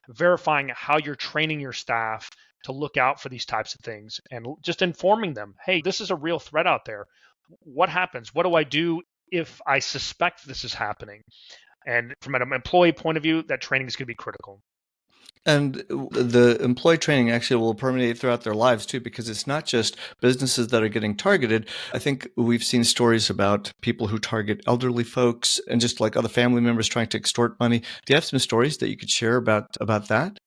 verifying how you're training your staff to look out for these types of things and just informing them, hey, this is a real threat out there. What happens? What do I do if I suspect this is happening? And from an employee point of view, that training is going to be critical. And the employee training actually will permeate throughout their lives too, because it's not just businesses that are getting targeted. I think we've seen stories about people who target elderly folks and just like other family members trying to extort money. Do you have some stories that you could share about that?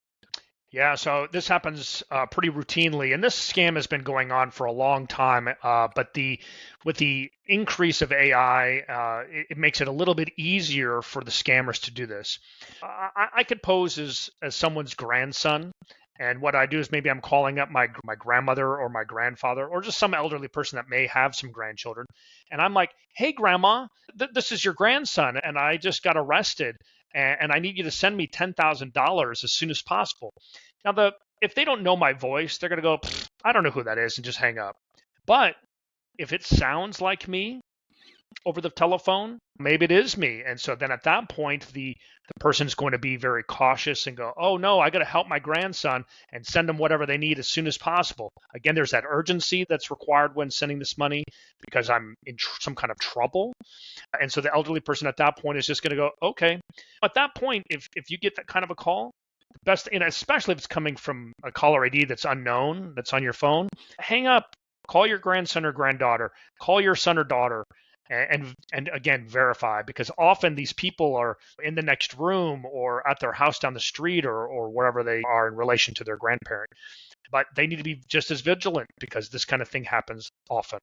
Yeah, so this happens pretty routinely, and this scam has been going on for a long time. But with the increase of AI, it makes it a little bit easier for the scammers to do this. I could pose as someone's grandson, and what I do is maybe I'm calling up my grandmother or my grandfather or just some elderly person that may have some grandchildren, and I'm like, "Hey, grandma, this is your grandson, and I just got arrested, and I need you to send me $10,000 as soon as possible." Now, if they don't know my voice, they're going to go, I don't know who that is, and just hang up. But if it sounds like me over the telephone, maybe it is me. And so then at that point, the person is going to be very cautious and go, oh no, I got to help my grandson and send them whatever they need as soon as possible. Again, there's that urgency that's required when sending this money because I'm in some kind of trouble. And so the elderly person at that point is just going to go, okay. At that point, if you get that kind of a call, best, and especially if it's coming from a caller ID that's unknown, that's on your phone, hang up, call your grandson or granddaughter, call your son or daughter, and again verify, because often these people are in the next room or at their house down the street or wherever they are in relation to their grandparent. But they need to be just as vigilant because this kind of thing happens often.